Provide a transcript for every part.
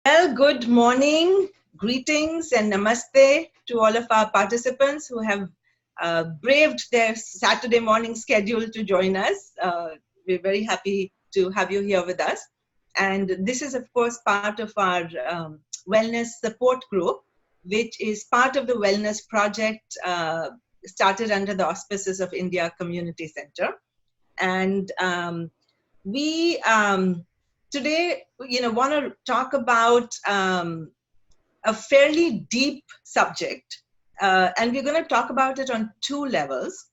Well, good morning, greetings, and namaste to all of our participants who have braved their Saturday morning schedule to join us. We're very happy to have you here with us. And this is, of course, part of our wellness support group, which is part of the wellness project started under the auspices of India Community Center. And we today, want to talk about a fairly deep subject, and we're going to talk about it on two levels.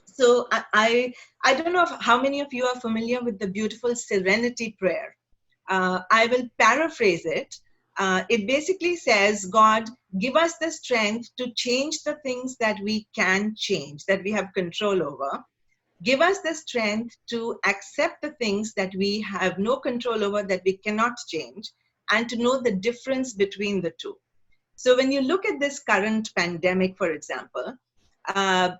So I don't know how many of you are familiar with the beautiful Serenity Prayer. I will paraphrase it. It basically says, God, give us the strength to change the things that we can change, that we have control over. Give us the strength to accept the things that we have no control over, that we cannot change, and to know the difference between the two. So when you look at this current pandemic, for example, of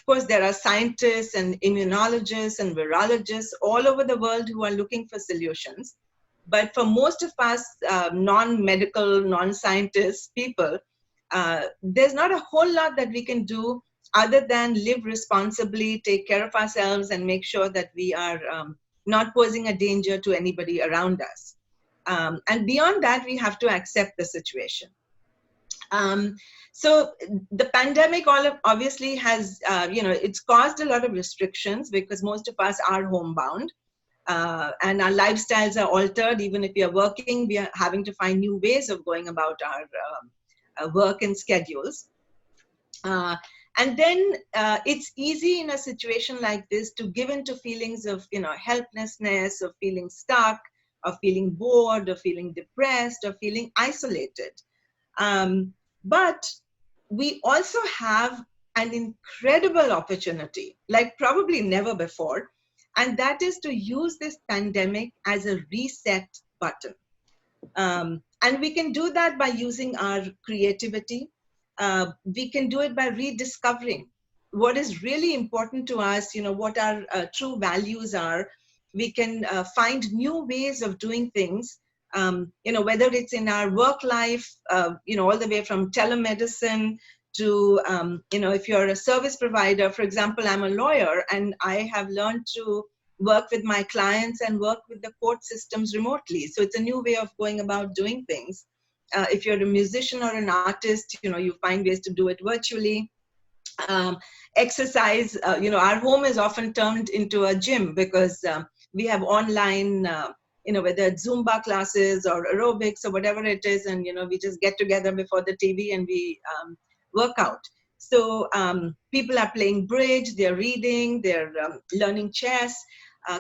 course, there are scientists and immunologists and virologists all over the world who are looking for solutions. But for most of us non-medical, non-scientist people, there's not a whole lot that we can do other than live responsibly, take care of ourselves, and make sure that we are not posing a danger to anybody around us. And beyond that, we have to accept the situation. So the pandemic obviously has, it's caused a lot of restrictions because most of us are homebound. And our lifestyles are altered. Even if we are working, we are having to find new ways of going about our work and schedules. And then it's easy in a situation like this to give into feelings of, helplessness, of feeling stuck, of feeling bored, of feeling depressed, of feeling isolated. But we also have an incredible opportunity, like probably never before, and that is to use this pandemic as a reset button. And we can do that by using our creativity. We can do it by rediscovering what is really important to us, what our true values are. We can find new ways of doing things, whether it's in our work life, all the way from telemedicine to, if you're a service provider. For example, I'm a lawyer and I have learned to work with my clients and work with the court systems remotely. So it's a new way of going about doing things. If you're a musician or an artist, you find ways to do it virtually. Exercise, our home is often turned into a gym because we have online, whether it's Zumba classes or aerobics or whatever it is, and, we just get together before the TV and we work out. So people are playing bridge, they're reading, they're learning chess,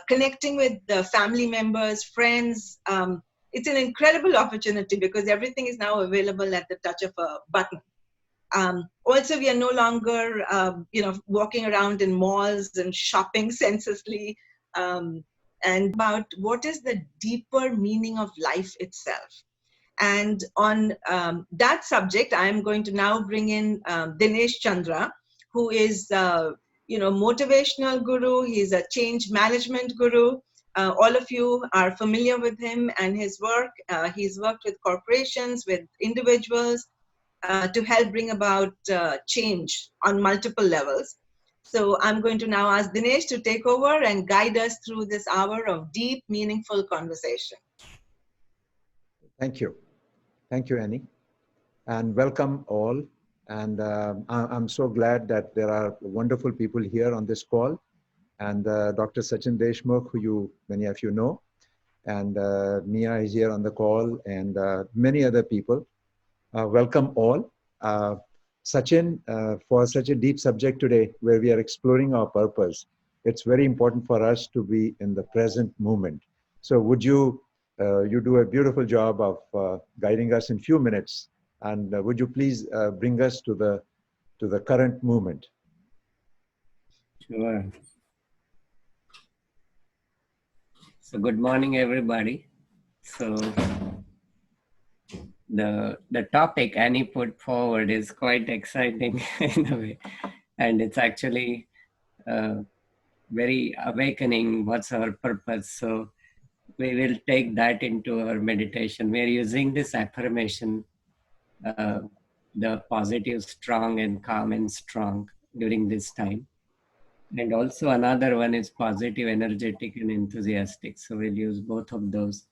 connecting with the family members, friends. It's an incredible opportunity because everything is now available at the touch of a button. Also, we are no longer, walking around in malls and shopping senselessly, and about what is the deeper meaning of life itself. And on that subject, I am going to now bring in Dinesh Chandra, who is, motivational guru. He's a change management guru. All of you are familiar with him and his work. He's worked with corporations, with individuals, to help bring about change on multiple levels. So I'm going to now ask Dinesh to take over and guide us through this hour of deep, meaningful conversation. Thank you. Thank you, Annie. And welcome all. And I'm so glad that there are wonderful people here on this call. And Dr. Sachin Deshmukh, who many of you know, and Mia is here on the call, and many other people. Welcome all. Sachin, for such a deep subject today, where we are exploring our purpose, it's very important for us to be in the present moment. So would you do a beautiful job of guiding us in few minutes, and would you please bring us to the current moment? Sure. So good morning, everybody. So the topic Annie put forward is quite exciting in a way, and it's actually very awakening. What's our purpose? So we will take that into our meditation. We are using this affirmation, the positive, strong, and calm and strong during this time. And also another one is positive, energetic, and enthusiastic. So we'll use both of those.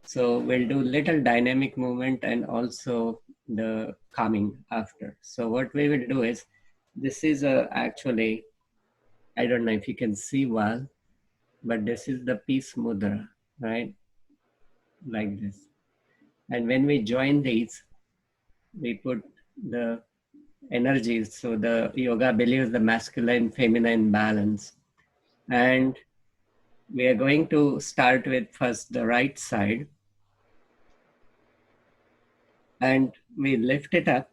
So we'll do little dynamic movement and also the calming after. So what we will do is, this is actually, I don't know if you can see well, but this is the peace mudra, right? Like this. And when we join these, we put the energies. So the yoga believes the masculine, feminine balance. And we are going to start with first the right side. And we lift it up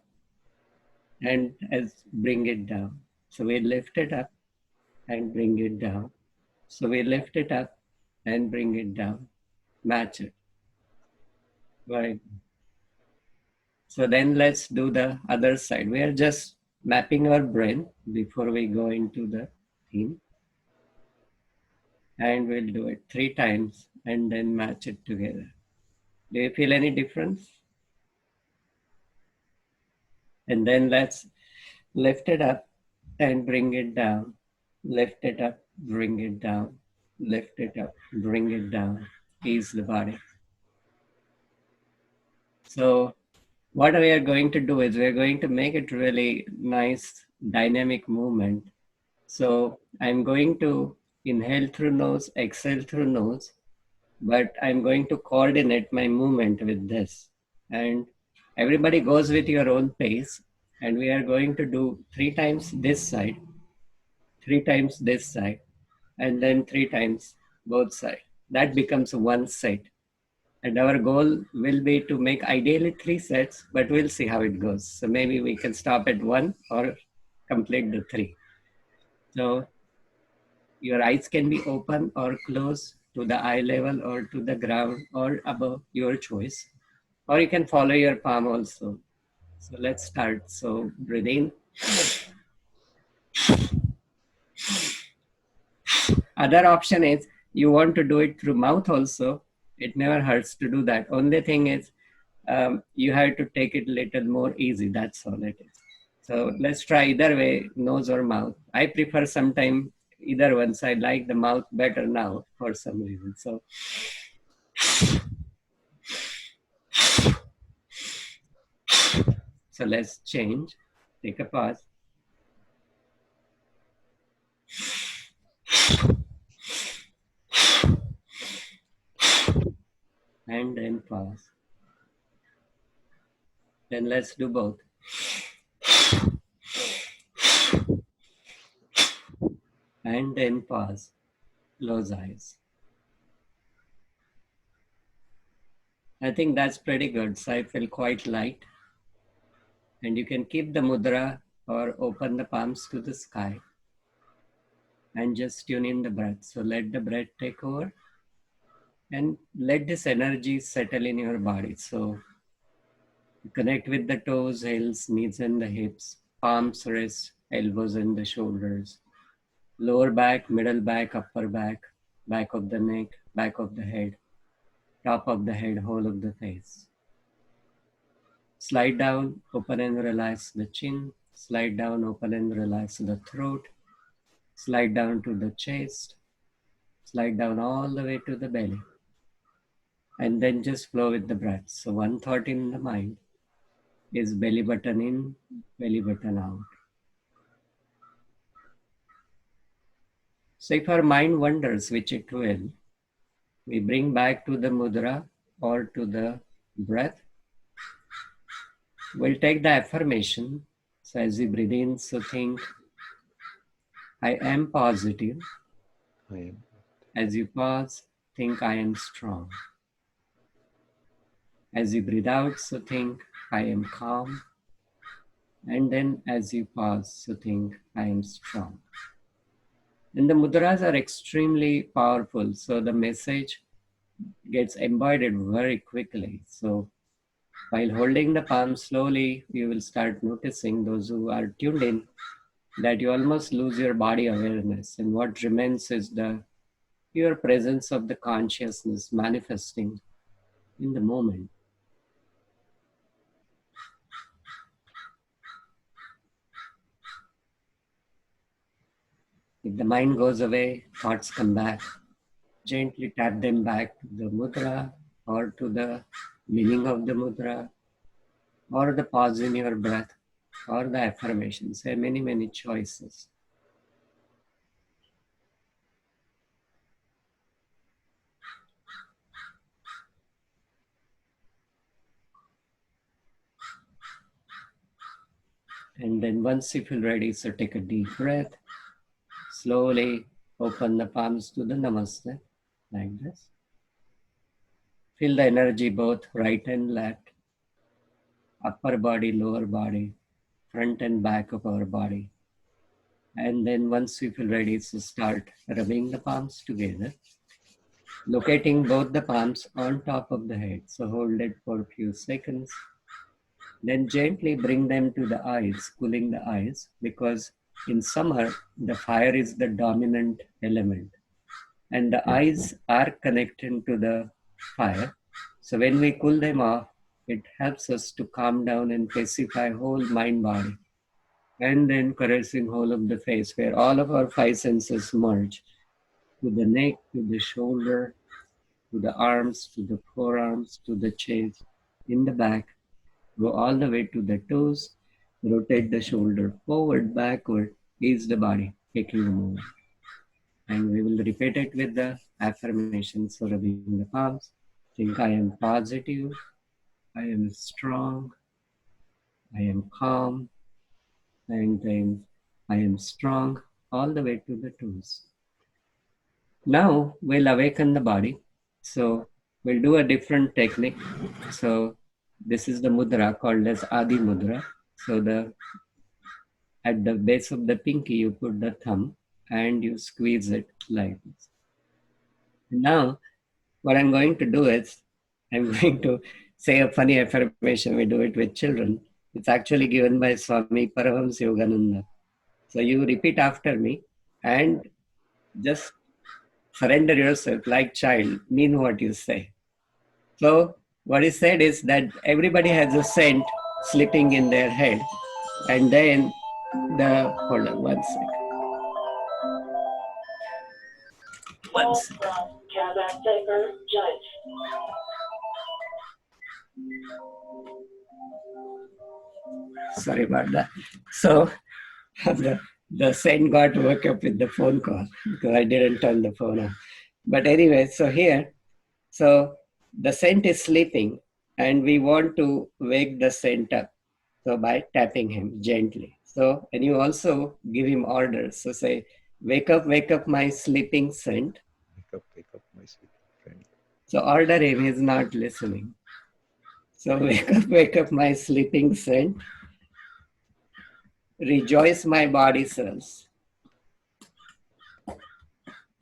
and as bring it down. So we lift it up and bring it down. So we lift it up and bring it down. Match it. Right. So then let's do the other side. We are just mapping our brain before we go into the theme. And we'll do it 3 times and then match it together. Do you feel any difference? And then let's lift it up and bring it down. Lift it up, bring it down. Lift it up, bring it down. Ease the body. So what we are going to do is we are going to make it really nice dynamic movement. So I'm going to inhale through nose, exhale through nose, but I'm going to coordinate my movement with this. And everybody goes with your own pace. And we are going to do 3 times this side, 3 times this side, and then 3 times both sides. That becomes one set. And our goal will be to make ideally 3 sets, but we'll see how it goes. So maybe we can stop at 1 or complete the 3. So your eyes can be open or closed to the eye level or to the ground or above, your choice. Or you can follow your palm also. So let's start. So breathe in. Other option is you want to do it through mouth also. It never hurts to do that. Only thing is you have to take it a little more easy. That's all it is. So let's try either way, nose or mouth. I prefer sometime either one. So I like the mouth better now for some reason. So let's change. Take a pause. And then pause. Then let's do both. And then pause. Close eyes. I think that's pretty good. So I feel quite light. And you can keep the mudra or open the palms to the sky. And just tune in the breath. So let the breath take over. And let this energy settle in your body. So connect with the toes, heels, knees and the hips, palms, wrists, elbows and the shoulders, lower back, middle back, upper back, back of the neck, back of the head, top of the head, whole of the face. Slide down, open and relax the chin. Slide down, open and relax the throat. Slide down to the chest. Slide down all the way to the belly. And then just flow with the breath. So one thought in the mind is belly button in, belly button out. So if our mind wanders, which it will, we bring back to the mudra or to the breath. We'll take the affirmation. So as we breathe in, so think, I am positive. I am. As you pause, think, I am strong. As you breathe out, so think, I am calm. And then as you pause, so think, I am strong. And the mudras are extremely powerful. So the message gets embodied very quickly. So while holding the palm slowly, you will start noticing, those who are tuned in, that you almost lose your body awareness. And what remains is the pure presence of the consciousness manifesting in the moment. If the mind goes away, thoughts come back. Gently tap them back to the mudra or to the meaning of the mudra or the pause in your breath or the affirmation. Say many, many choices. And then once you feel ready, so take a deep breath. Slowly open the palms to the namaste, like this. Feel the energy both right and left, upper body, lower body, front and back of our body. And then once you feel ready, so start rubbing the palms together, locating both the palms on top of the head. So hold it for a few seconds. Then gently bring them to the eyes, cooling the eyes, because in summer, the fire is the dominant element. And the eyes are connected to the fire. So when we cool them off, it helps us to calm down and pacify whole mind body. And then caressing whole of the face, where all of our five senses merge, to the neck, to the shoulder, to the arms, to the forearms, to the chest, in the back, go all the way to the toes, rotate the shoulder forward, backward, ease the body, taking a moment. And we will repeat it with the affirmations, so rubbing the palms. Think I am positive, I am strong, I am calm, and then I am strong, all the way to the toes. Now we'll awaken the body. So we'll do a different technique. So this is the mudra called as Adi Mudra. So at the base of the pinky, you put the thumb and you squeeze it like this. Now, what I'm going to do is, I'm going to say a funny affirmation. We do it with children. It's actually given by Swami Paramahamsa Yogananda. So you repeat after me and just surrender yourself like child. Mean what you say. So what he said is that everybody has a scent slipping in their head. And then hold on one second. Once. Sorry about that. So the scent got woke up with the phone call because I didn't turn the phone on. But anyway, so here, so the scent is sleeping and we want to wake the scent up. So by tapping him gently. So, and you also give him orders. So say, wake up my sleeping scent. Wake up, my sleeping friend. So order him, he's not listening. So wake up my sleeping scent. Rejoice my body cells.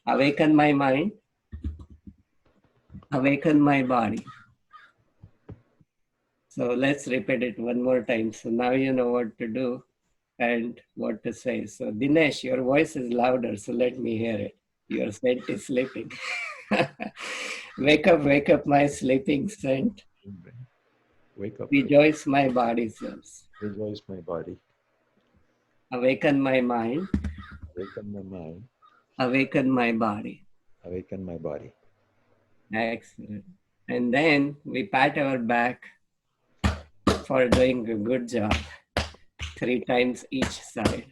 Awaken my mind. Awaken my body. So let's repeat it one more time. So now you know what to do and what to say. So Dinesh, your voice is louder, so let me hear it. Your scent is sleeping. Wake up my sleeping scent. Wake up. Rejoice my body cells. Rejoice my body. Awaken my mind. Awaken my mind. Awaken my body. Awaken my body. Excellent. And then we pat our back for doing a good job. 3 times each side.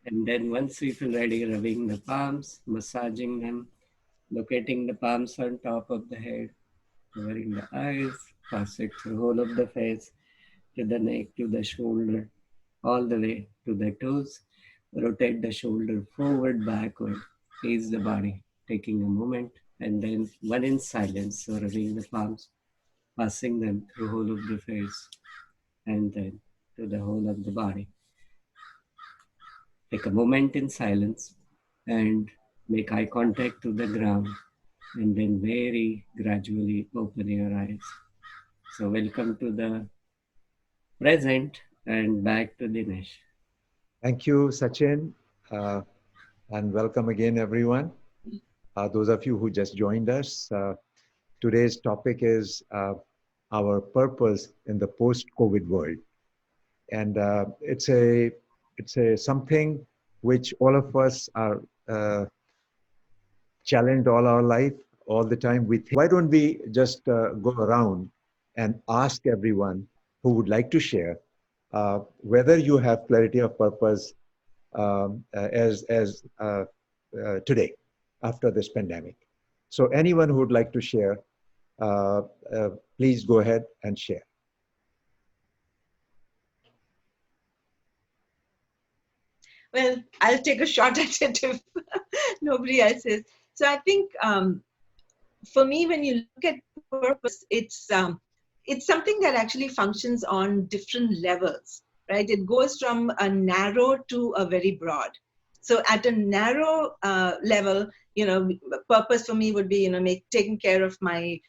And then once we feel ready, rubbing the palms, massaging them, locating the palms on top of the head, covering the eyes, passing through the whole of the face, to the neck, to the shoulder, all the way to the toes. Rotate the shoulder forward, backward, ease the body, taking a moment, and then one in silence, so rubbing the palms, passing them through the whole of the face, and then to the whole of the body. Take a moment in silence and make eye contact to the ground, and then very gradually open your eyes. So welcome to the present And back to Dinesh. Thank you, Sachin, and welcome again, everyone. Those of you who just joined us, today's topic is our purpose in the post-COVID world, and it's a something which all of us are challenged all our life, all the time. We think, why don't we just go around and ask everyone who would like to share whether you have clarity of purpose as today after this pandemic. So anyone who would like to share, uh, please go ahead and share. Well, I'll take a shot at it if nobody else is. So I think for me, when you look at purpose, it's something that actually functions on different levels, right? It goes from a narrow to a very broad. So at a narrow level, purpose for me would be, taking care of my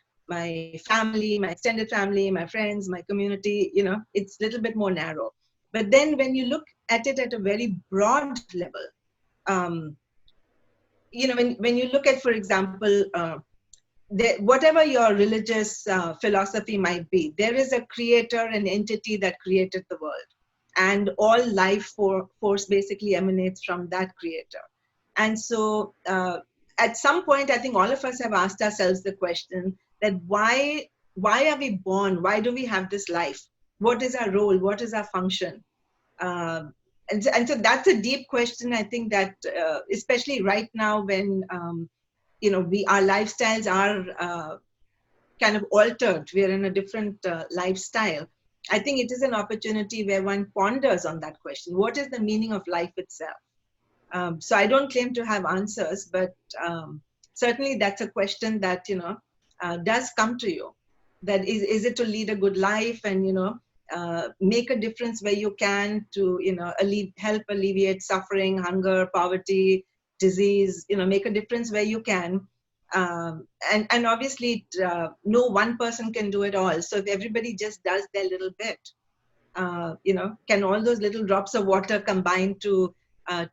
family, my extended family, my friends, my community. It's a little bit more narrow. But then when you look at it at a very broad level, um, when you look at, for example, whatever your religious philosophy might be, there is a creator, an entity that created the world. And all life force basically emanates from that creator. And so at some point, I think all of us have asked ourselves the question that why are we born? Why do we have this life? What is our role? What is our function? And so that's a deep question, I think, that especially right now when our lifestyles are kind of altered. We are in a different lifestyle. I think it is an opportunity where one ponders on that question. What is the meaning of life itself? So I don't claim to have answers, but certainly that's a question that does come to you. That is it to lead a good life and make a difference where you can to help alleviate suffering, hunger, poverty, disease. Make a difference where you can. And obviously, no one person can do it all. So if everybody just does their little bit, can all those little drops of water combine to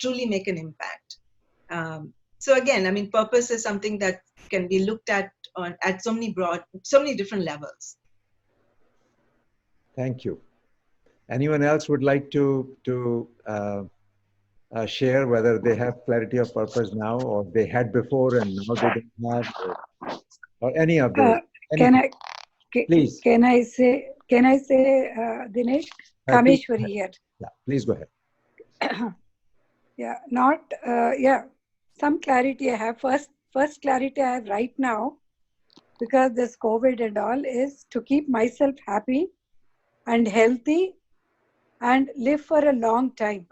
truly make an impact? So again, I mean, purpose is something that can be looked at at so many different levels. Thank you. Anyone else would like to share whether they have clarity of purpose now, or they had before and now they don't have, or any of those? Can Anything. I Please. can I say Dinesh Please. Kameshwari here? Yeah, please go ahead. Yeah, not yeah. Some clarity I have. First clarity I have right now, because this COVID and all, is to keep myself happy and healthy and live for a long time.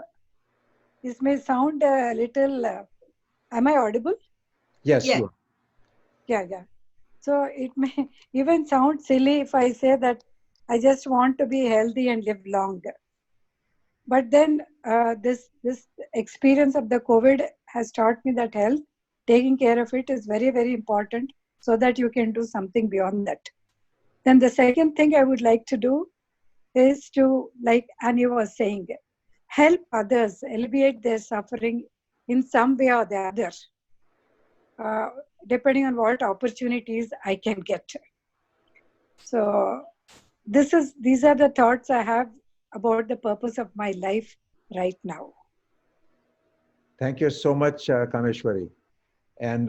This may sound a little. Am I audible? Yes, Yeah. you are. Yeah. So it may even sound silly if I say that I just want to be healthy and live long. But then this experience of the COVID has taught me that health, taking care of it, is very, very important, so that you can do something beyond that. Then the second thing I would like to do is to, like Annie was saying, help others alleviate their suffering in some way or the other, uh, depending on what opportunities I can get. So these are the thoughts I have about the purpose of my life right now. Thank you so much, Kameshwari. And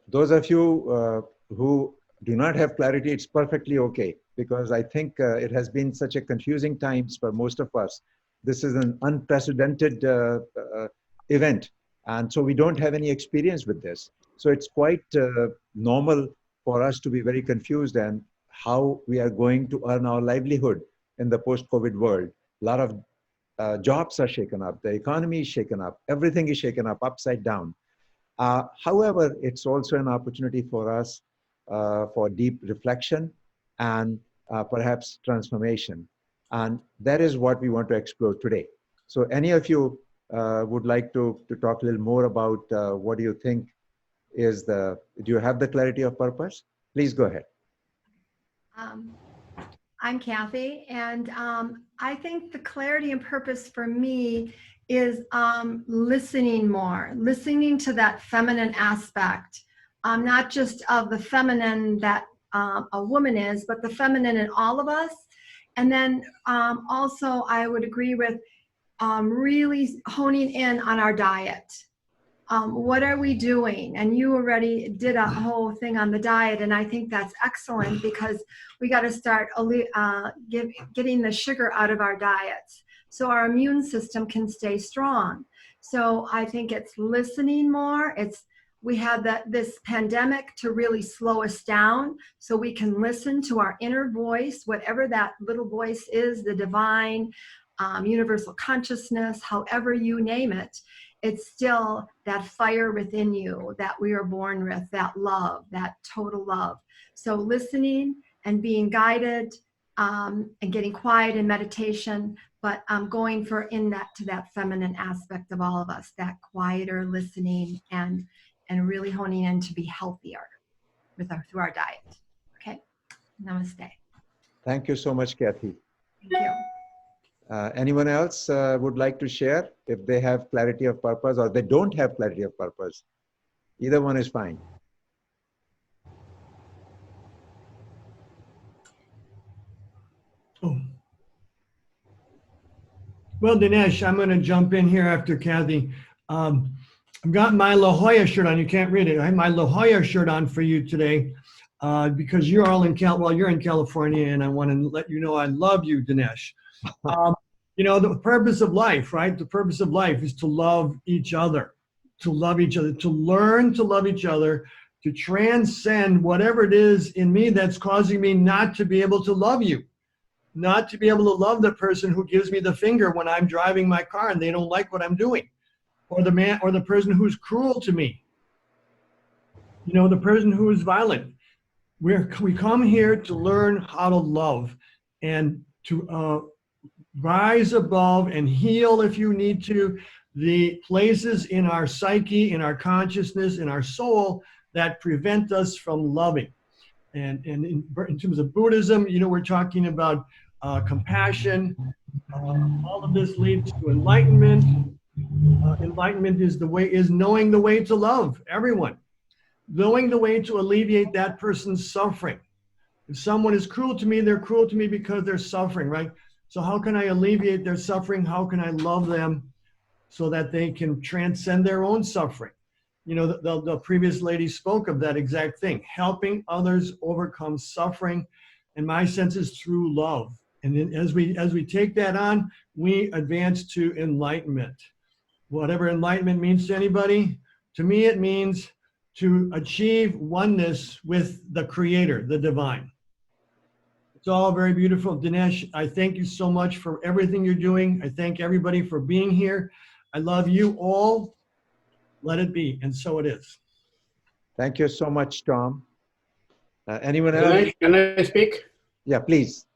those of you who do not have clarity, it's perfectly okay, because I think it has been such a confusing times for most of us. This is an unprecedented event, and so we don't have any experience with this. So it's quite normal for us to be very confused and how we are going to earn our livelihood in the post-COVID world. A lot of jobs are shaken up, the economy is shaken up, everything is shaken up, upside down. However, it's also an opportunity for us for deep reflection and perhaps transformation. And that is what we want to explore today. So any of you would like to talk a little more about what do you think do you have the clarity of purpose? Please go ahead. Um, I'm Kathy, and I think the clarity and purpose for me is listening more, listening to that feminine aspect, not just of the feminine that a woman is, but the feminine in all of us. And then also, I would agree with really honing in on our diet. What are we doing? And you already did a whole thing on the diet, and I think that's excellent because we got to start getting the sugar out of our diets so our immune system can stay strong. So I think it's listening more. We have this pandemic to really slow us down so we can listen to our inner voice, whatever that little voice is, the divine, universal consciousness, however you name it. It's still that fire within you that we are born with, that love, that total love. So listening and being guided and getting quiet in meditation, but going to that feminine aspect of all of us, that quieter listening and really honing in to be healthier through our diet. Okay, namaste. Thank you so much, Kathy. Thank you. Anyone else would like to share if they have clarity of purpose or they don't have clarity of purpose? Either one is fine. Oh. Well, Dinesh, I'm going to jump in here after Kathy. I've got my La Jolla shirt on. You can't read it. I have my La Jolla shirt on for you today because you're all you're in California, and I want to let you know I love you, Dinesh. You know, the purpose of life, right? The purpose of life is to love each other, to learn to love each other, to transcend whatever it is in me that's causing me not to be able to love you, not to be able to love the person who gives me the finger when I'm driving my car and they don't like what I'm doing, or the person who's cruel to me, you know, the person who is violent. We come here to learn how to love and to rise above and heal, if you need to, the places in our psyche, in our consciousness, in our soul that prevent us from loving. And in terms of Buddhism, you know, we're talking about compassion. All of this leads to enlightenment. Enlightenment is knowing the way to love everyone, knowing the way to alleviate that person's suffering. If someone is cruel to me, they're cruel to me because they're suffering, right? So how can I alleviate their suffering? How can I love them so that they can transcend their own suffering? You know, the previous lady spoke of that exact thing, helping others overcome suffering. And my sense is through love. And then as we take that on, we advance to enlightenment. Whatever enlightenment means to anybody, to me it means to achieve oneness with the Creator, the divine. It's all very beautiful. Dinesh, I thank you so much for everything you're doing. I thank everybody for being here. I love you all. Let it be, and so it is. Thank you so much, Tom. Anyone else? Can I speak? Yeah, please.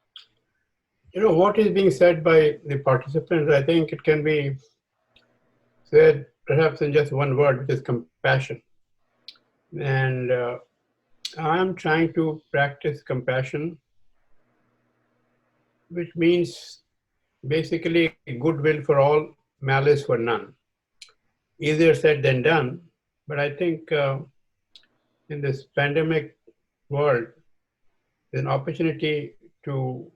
You know, what is being said by the participants, I think it can be said perhaps in just one word, which is compassion. And I'm trying to practice compassion, which means basically goodwill for all, malice for none. Easier said than done, but I think in this pandemic world, there's an opportunity to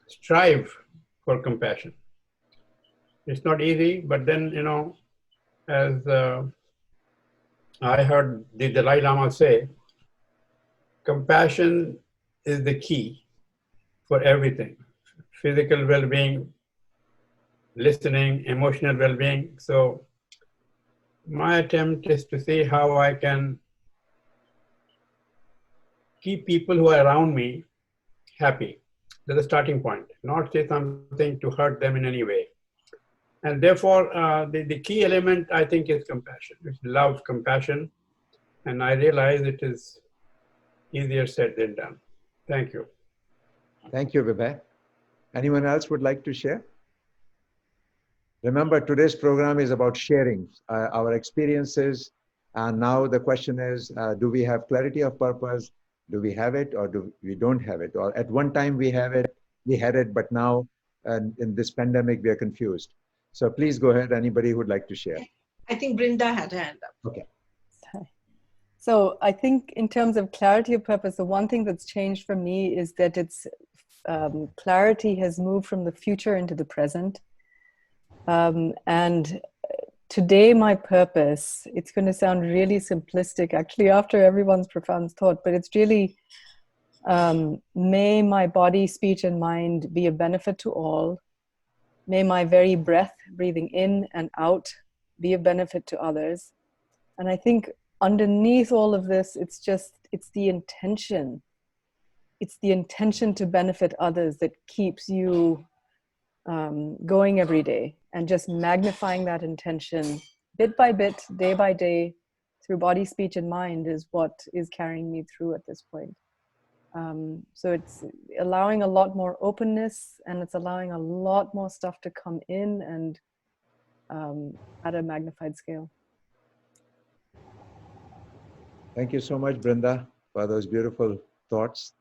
strive for compassion. It's not easy, but then, you know, as I heard the Dalai Lama say, compassion is the key for everything. Physical well-being, listening, emotional well-being. So my attempt is to see how I can keep people who are around me happy. That's the starting point, not say something to hurt them in any way. And therefore, the key element, I think, is compassion. It's love, compassion. And I realize it is easier said than done. Thank you. Thank you, Vibha. Anyone else would like to share? Remember, today's program is about sharing our experiences. And now the question is, do we have clarity of purpose? Do we have it or do we don't have it? Or at one time we had it, but now in this pandemic we are confused. So please go ahead, anybody who would like to share. I think Brinda had her hand up. Okay. So I think in terms of clarity of purpose, the one thing that's changed for me is that it's clarity has moved from the future into the present. And today my purpose, it's going to sound really simplistic actually after everyone's profound thought, but it's really, may my body, speech and mind be a benefit to all. May my very breath, breathing in and out, be a benefit to others. And I think underneath all of this, it's the intention. It's the intention to benefit others that keeps you going every day, and just magnifying that intention bit by bit, day by day, through body, speech, and mind is what is carrying me through at this point. So it's allowing a lot more openness, and it's allowing a lot more stuff to come in and at a magnified scale. Thank you so much, Brinda, for those beautiful thoughts.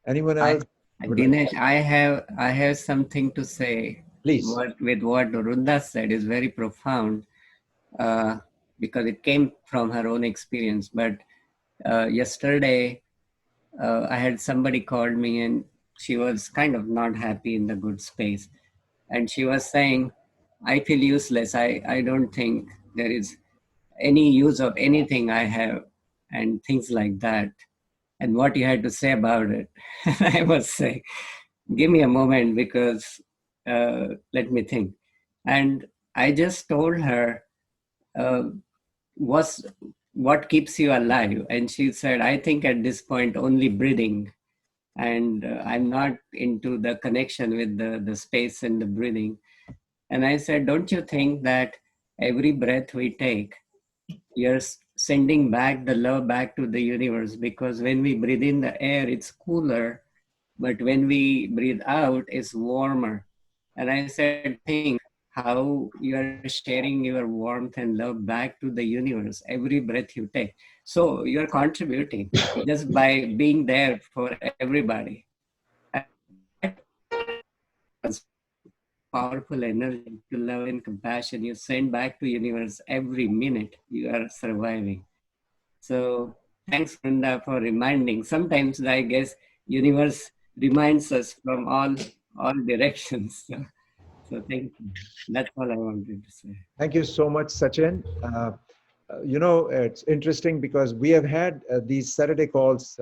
Anyone else? Dinesh, I have something to say. Please. With what Runda said is very profound because it came from her own experience. But yesterday, I had somebody called me and she was kind of not happy in the good space. And she was saying, I feel useless. I don't think there is any use of anything I have, and things like that. And what you had to say about it. I was saying, give me a moment because let me think. And I just told her, what keeps you alive? And she said, I think at this point only breathing. And I'm not into the connection with the space and the breathing. And I said, don't you think that every breath we take, you're sending back the love back to the universe? Because when we breathe in the air, it's cooler, but when we breathe out, it's warmer. And I said, think how you are sharing your warmth and love back to the universe every breath you take. So you're contributing just by being there for everybody. Powerful energy to love and compassion you send back to universe every minute you are surviving. So thanks, Brenda, for reminding. Sometimes I guess universe reminds us from all directions. So thank you. That's all I wanted to say. Thank you so much, Sachin. You know, it's interesting because we have had these Saturday calls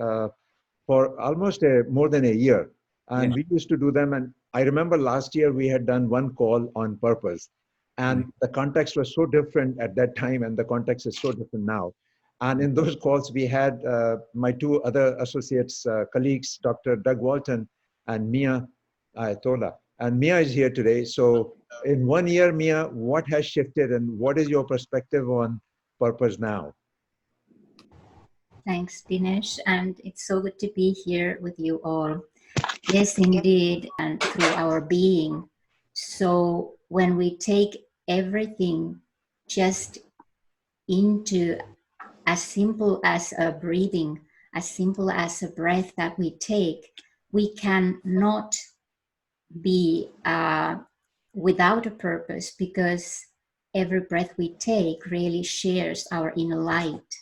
for almost more than a year. And we used to do them. And I remember last year we had done one call on purpose. And the context was so different at that time, and the context is so different now. And in those calls, we had my two other associates, colleagues, Dr. Doug Walton and Mia Tola. And Mia is here today. So in 1 year, Mia, what has shifted and what is your perspective on purpose now? Thanks, Dinesh. And it's so good to be here with you all. Yes, indeed, and through our being. So when we take everything just into as simple as a breathing, as simple as a breath that we take, we cannot be without a purpose, because every breath we take really shares our inner light,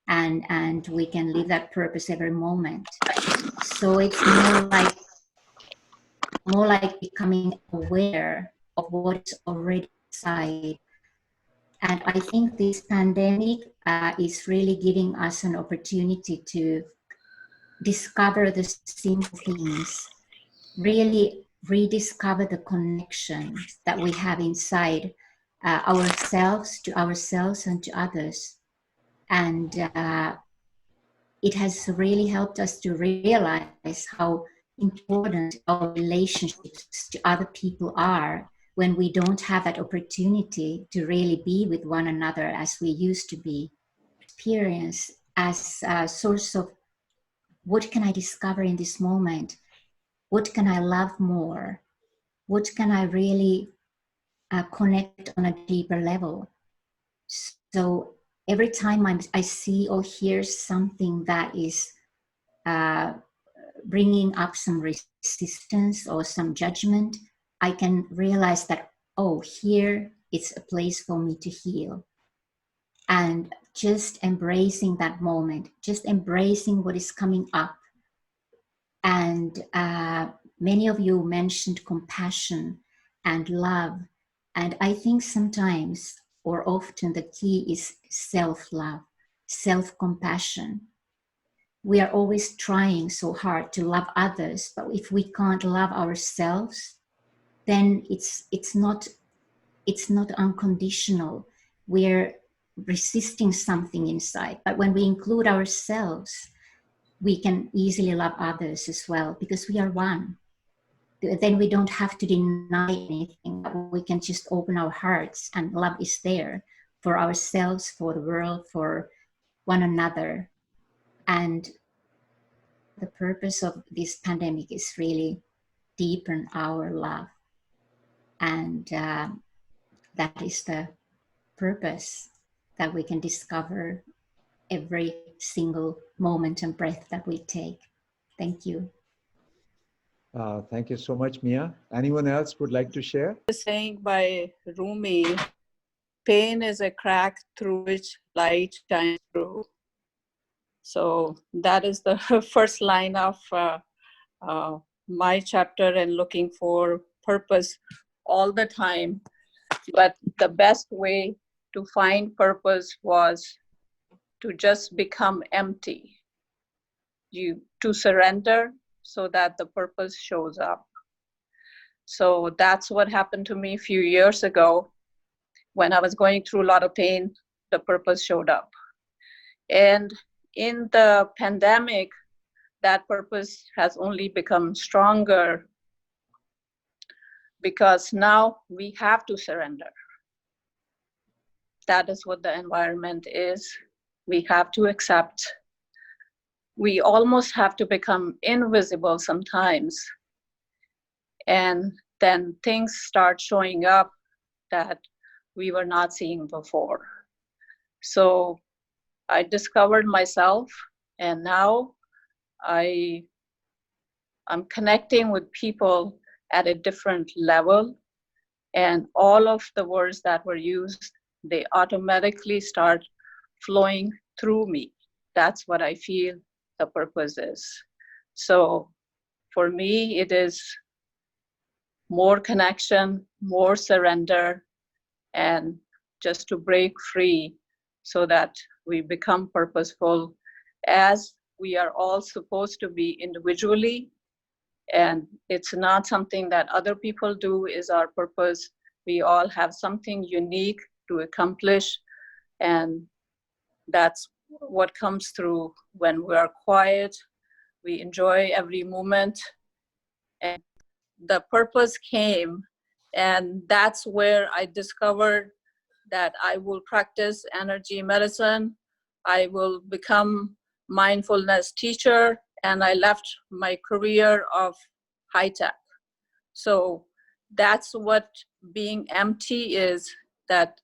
and we can live that purpose every moment. So it's more like becoming aware of what is already inside. And I think this pandemic is really giving us an opportunity to discover the simple things, really rediscover the connections that we have inside ourselves and to others. And it has really helped us to realize how important our relationships to other people are when we don't have that opportunity to really be with one another as we used to be. Experience as a source of what can I discover in this moment? What can I love more? What can I really connect on a deeper level? So every time I see or hear something that is bringing up some resistance or some judgment, I can realize that, oh, here it's a place for me to heal. And just embracing that moment, just embracing what is coming up. And many of you mentioned compassion and love. And I think sometimes or often the key is self-love, self-compassion. We are always trying so hard to love others, but if we can't love ourselves, then it's not unconditional. We're resisting something inside. But when we include ourselves, we can easily love others as well, because we are one. Then we don't have to deny anything. We can just open our hearts, and love is there for ourselves, for the world, for one another. And the purpose of this pandemic is really deepen our love. And that is the purpose that we can discover every single moment and breath that we take. Thank you. Thank you so much, Mia. Anyone else would like to share? Saying by Rumi, pain is a crack through which light shines through. So that is the first line of my chapter, and looking for purpose all the time. But the best way to find purpose was to just become empty, to surrender so that the purpose shows up. So that's what happened to me a few years ago. When I was going through a lot of pain, the purpose showed up. And in the pandemic, that purpose has only become stronger, because now we have to surrender. That is what the environment is. We have to accept. We almost have to become invisible sometimes. And then things start showing up that we were not seeing before. So I discovered myself, and now I'm connecting with people at a different level, and all of the words that were used, they automatically start flowing through me. That's what I feel the purpose is. So for me, it is more connection, more surrender, and just to break free so that we become purposeful, as we are all supposed to be individually. And it's not something that other people do is our purpose. We all have something unique to accomplish, and that's what comes through when we are quiet. We enjoy every moment, and the purpose came, and that's where I discovered that I will practice energy medicine. I will become mindfulness teacher, and I left my career of high tech. So that's what being empty is, that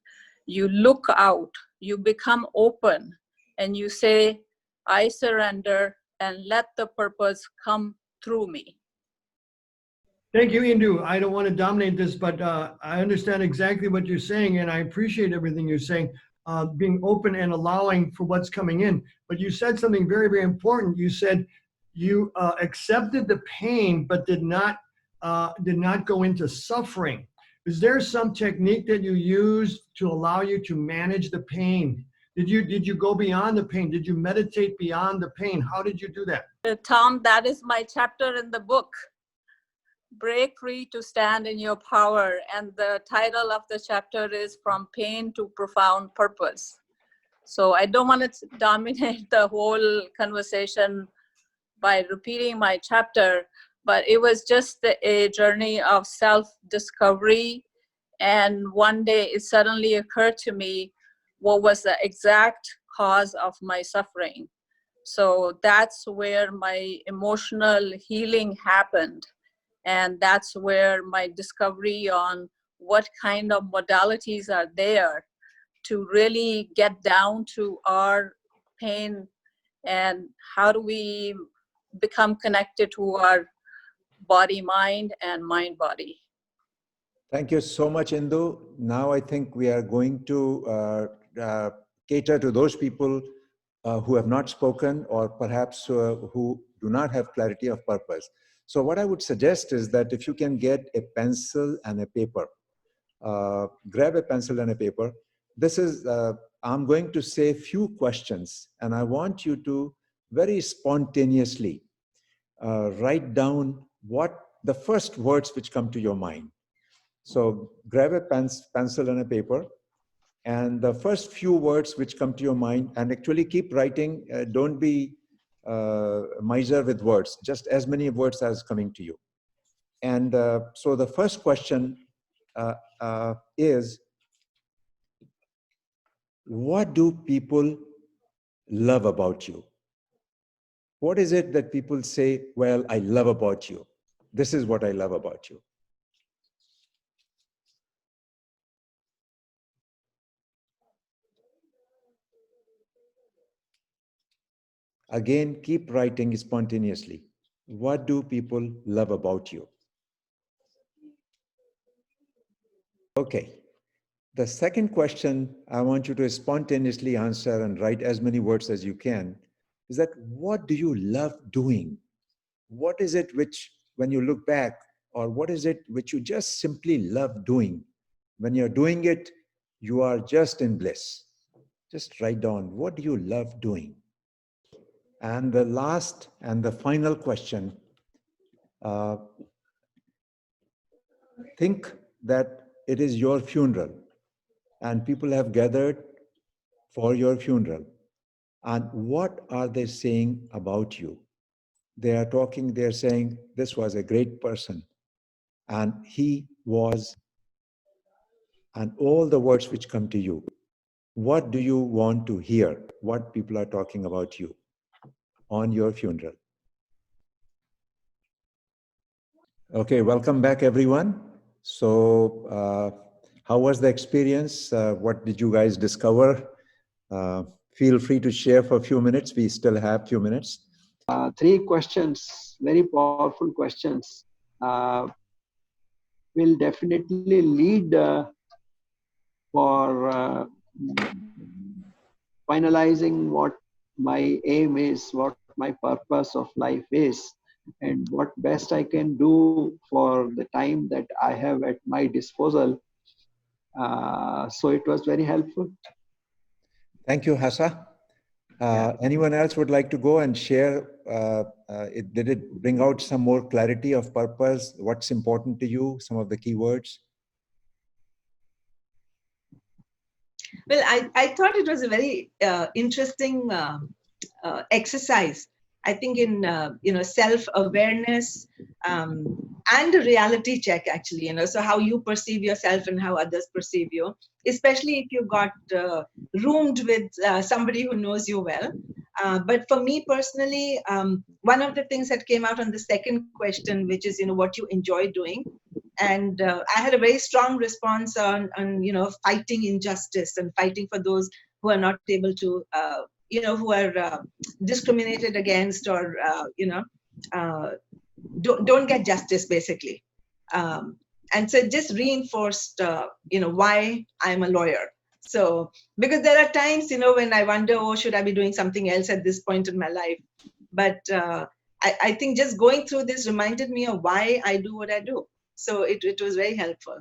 you look out, you become open, and you say, I surrender and let the purpose come through me. Thank you, Indu. I don't want to dominate this, but I understand exactly what you're saying, and I appreciate everything you're saying, being open and allowing for what's coming in. But you said something very, very important. You said you accepted the pain, but did not go into suffering. Is there some technique that you used to allow you to manage the pain? Did you go beyond the pain? Did you meditate beyond the pain? How did you do that? Tom, that is my chapter in the book. Break free to stand in your power. And the title of the chapter is From Pain to Profound Purpose. So I don't want to dominate the whole conversation by repeating my chapter, but it was just a journey of self-discovery. And one day it suddenly occurred to me what was the exact cause of my suffering. So that's where my emotional healing happened. And that's where my discovery on what kind of modalities are there to really get down to our pain, and how do we become connected to our body, mind, and mind, body. Thank you so much, Indu. Now I think we are going to cater to those people who have not spoken, or perhaps who do not have clarity of purpose. So what I would suggest is that if you can get a pencil and a paper, grab a pencil and a paper. This is, I'm going to say a few questions, and I want you to very spontaneously write down what the first words which come to your mind. So grab a pencil and a paper, and the first few words which come to your mind, and actually keep writing. Don't be miser with words, just as many words as coming to you. And so the first question is, what do people love about you? What is it that people say, well, I love about you? This is what I love about you. Again, keep writing spontaneously. What do people love about you? Okay. The second question I want you to spontaneously answer and write as many words as you can is that, what do you love doing? What is it which, when you look back, or what is it which you just simply love doing? When you're doing it, you are just in bliss. Just write down, what do you love doing? And the last and the final question, think that it is your funeral and people have gathered for your funeral. And what are they saying about you? They are talking, they're saying, this was a great person, and he was, and all the words which come to you. What do you want to hear? What people are talking about you on your funeral? Okay, welcome back, everyone. So, how was the experience? What did you guys discover? Feel free to share for a few minutes. We still have a few minutes. Three questions, very powerful questions, will definitely lead for finalizing what my aim is, what my purpose of life is, and what best I can do for the time that I have at my disposal. So it was very helpful. Thank you, Hassa. Anyone else would like to go and share? Did it bring out some more clarity of purpose? What's important to you? Some of the key words? Well, I thought it was a very interesting exercise. I think in self-awareness and a reality check, actually, so how you perceive yourself and how others perceive you, especially if you got roomed with somebody who knows you well. But for me personally, one of the things that came out on the second question, which is what you enjoy doing, and I had a very strong response on fighting injustice and fighting for those who are not able to who are discriminated against, or don't get justice, basically. And so it just reinforced why I'm a lawyer. So because there are times when I wonder, oh, should I be doing something else at this point in my life? But I think just going through this reminded me of why I do what I do. So it was very helpful.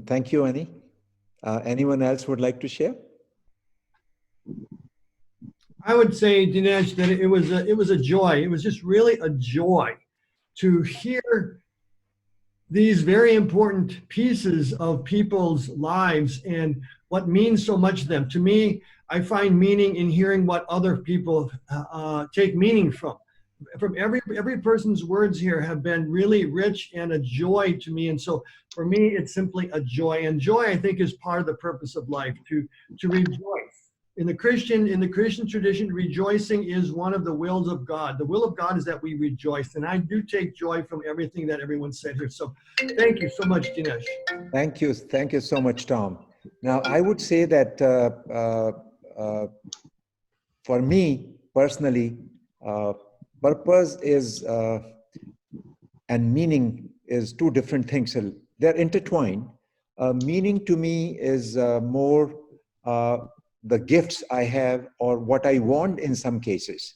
Thank you, Annie. Anyone else would like to share? I would say, Dinesh, that it was a joy. It was just really a joy to hear these very important pieces of people's lives and what means so much to them. To me, I find meaning in hearing what other people take meaning from. From every person's words here have been really rich and a joy to me. And so for me, it's simply a joy. And joy, I think, is part of the purpose of life, to rejoice. In the Christian tradition, rejoicing is one of the wills of God. The will of God is that we rejoice. And I do take joy from everything that everyone said here. So thank you so much, Dinesh. Thank you. Thank you so much, Tom. Now, I would say that for me, personally, purpose is and meaning is two different things. They're intertwined. Meaning to me is more the gifts I have or what I want in some cases.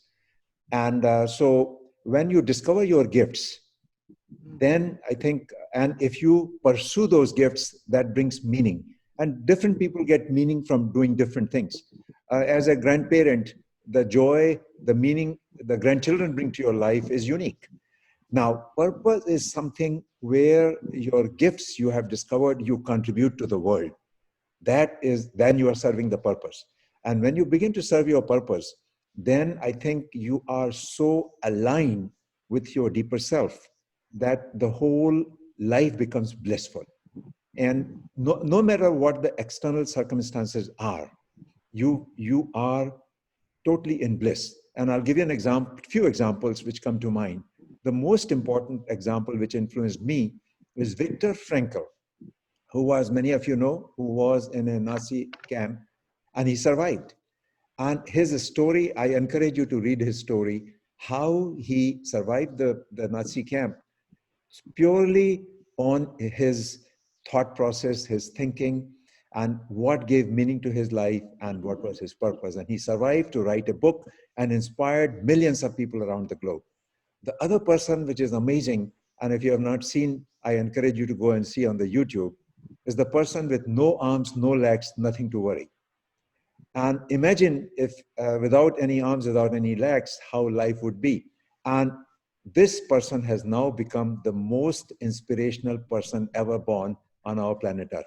And so when you discover your gifts, then I think, and if you pursue those gifts, that brings meaning. And different people get meaning from doing different things. As a grandparent, the joy, the meaning the grandchildren bring to your life is unique. Now, purpose is something where your gifts you have discovered, you contribute to the world. Then you are serving the purpose. And when you begin to serve your purpose, then I think you are so aligned with your deeper self that the whole life becomes blissful. And no matter what the external circumstances are, you are totally in bliss. And I'll give you an example, few examples which come to mind. The most important example which influenced me is Viktor Frankl, who was, many of you know, who was in a Nazi camp and he survived. And his story, I encourage you to read his story, how he survived the Nazi camp, purely on his thought process, his thinking, and what gave meaning to his life and what was his purpose. And he survived to write a book and inspired millions of people around the globe. The other person, which is amazing, and if you have not seen, I encourage you to go and see on the YouTube, is the person with no arms, no legs, nothing to worry. And imagine if without any arms, without any legs, how life would be. And this person has now become the most inspirational person ever born on our planet Earth.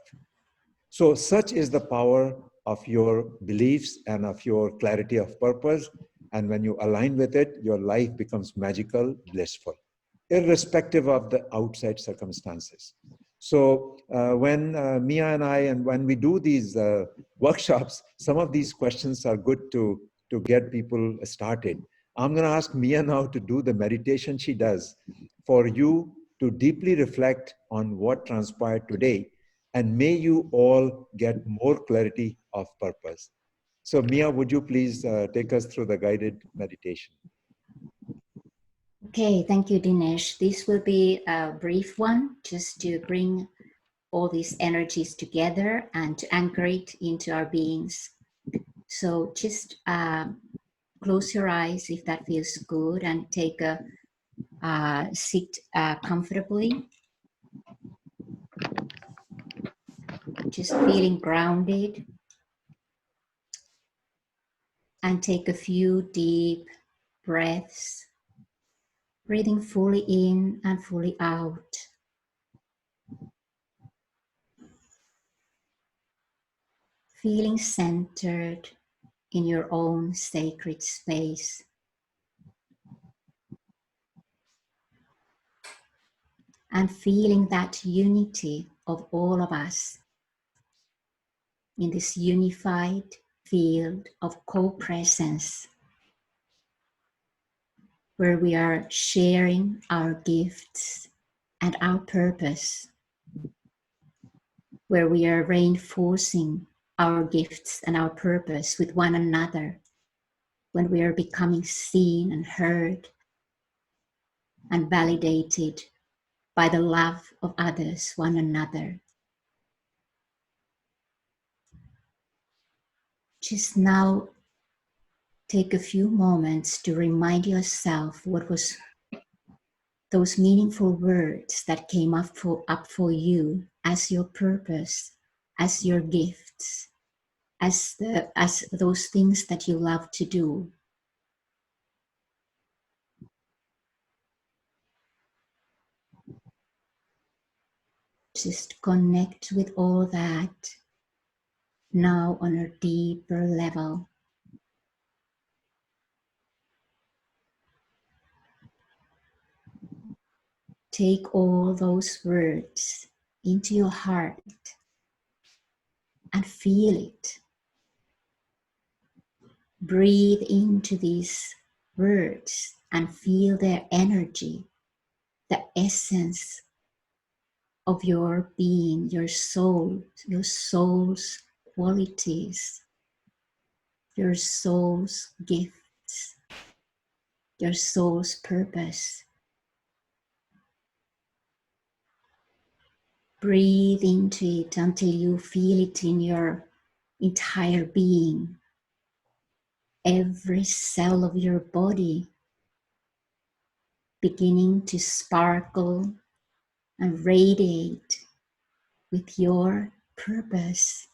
So such is the power of your beliefs and of your clarity of purpose. And when you align with it, your life becomes magical, blissful, irrespective of the outside circumstances. So when Mia and I, and when we do these workshops, some of these questions are good to get people started. I'm going to ask Mia now to do the meditation she does for you to deeply reflect on what transpired today. And may you all get more clarity of purpose. So Mia, would you please take us through the guided meditation? Okay, thank you, Dinesh. This will be a brief one, just to bring all these energies together and to anchor it into our beings. So just close your eyes if that feels good, and take a sit comfortably. Just feeling grounded, and take a few deep breaths, breathing fully in and fully out. Feeling centered in your own sacred space. And feeling that unity of all of us in this unified field of co-presence, where we are sharing our gifts and our purpose, where we are reinforcing our gifts and our purpose with one another, when we are becoming seen and heard and validated by the love of others, one another. Just now, take a few moments to remind yourself what was those meaningful words that came up for you as your purpose, as your gifts, as those things that you love to do. Just connect with all that now on a deeper level. Take all those words into your heart and feel it. Breathe into these words and feel their energy, the essence of your being, your soul's qualities, your soul's gifts. your soul's purpose. Breathe into it until you feel it in your entire being. Every cell of your body beginning to sparkle and radiate with your purpose,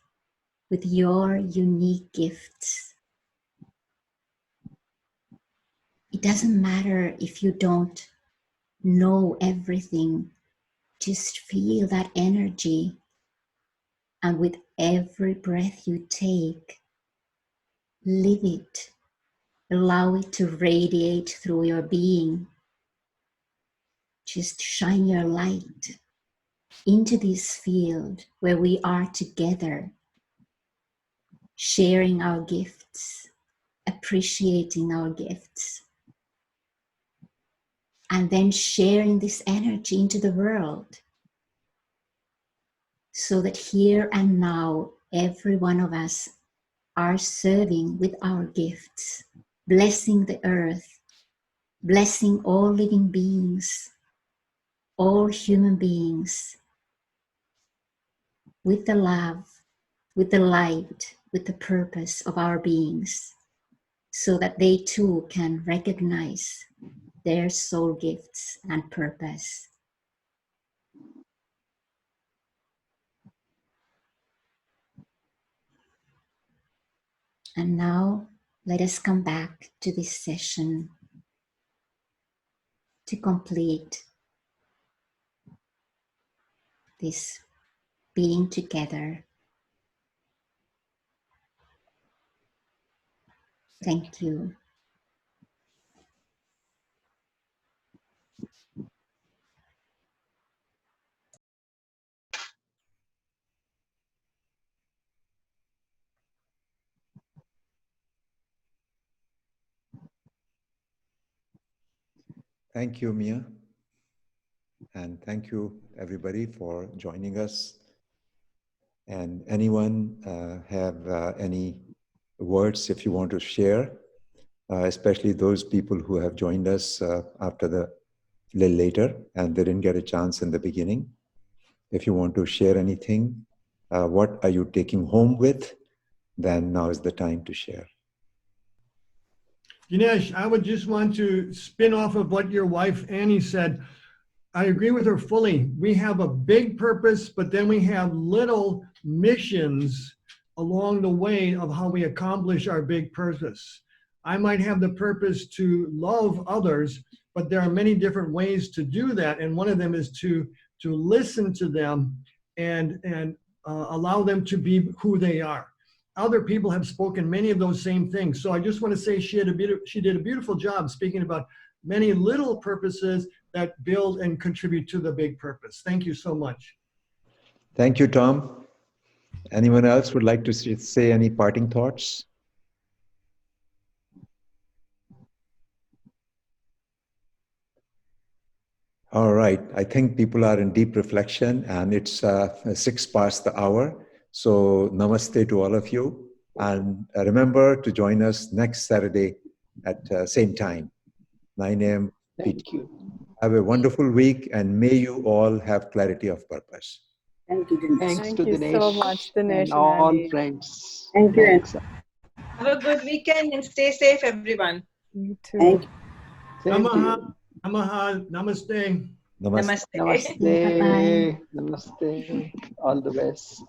with your unique gifts. It doesn't matter if you don't know everything, just feel that energy, and with every breath you take, live it. Allow it to radiate through your being. Just shine your light into this field where we are together, sharing our gifts, appreciating our gifts, and then sharing this energy into the world, so that here and now, every one of us are serving with our gifts, blessing the earth, blessing all living beings, all human beings, with the love, with the light, with the purpose of our beings, so that they too can recognize their soul gifts and purpose. And now let us come back to this session to complete this being together. Thank you. Thank you, Mia. And thank you, everybody, for joining us. And anyone have any words if you want to share, especially those people who have joined us after the little later and they didn't get a chance in the beginning. If you want to share anything, what are you taking home with, then now is the time to share. Ganesh, I would just want to spin off of what your wife Annie said. I agree with her fully. We have a big purpose, but then we have little missions along the way of how we accomplish our big purpose. I might have the purpose to love others, but there are many different ways to do that. And one of them is to listen to them and allow them to be who they are. Other people have spoken many of those same things. So I just want to say she did a beautiful job speaking about many little purposes that build and contribute to the big purpose. Thank you so much. Thank you, Tom. Anyone else would like to say any parting thoughts? All right, I think people are in deep reflection and it's 6 past the hour. So namaste to all of you. And remember to join us next Saturday at same time, 9 a.m. Thank you. Have a wonderful week and may you all have clarity of purpose. Thank you, Dinesh. Thanks Thank to you Dinesh so much, Dinesh and and all Andy. friends. Thank you. Thanks. Have a good weekend and stay safe, everyone. You too. Thank you. Same to Namaha, you. namaha, namaste. Namaste. Namaste. Bye-bye. Namaste. Namaste. All the best.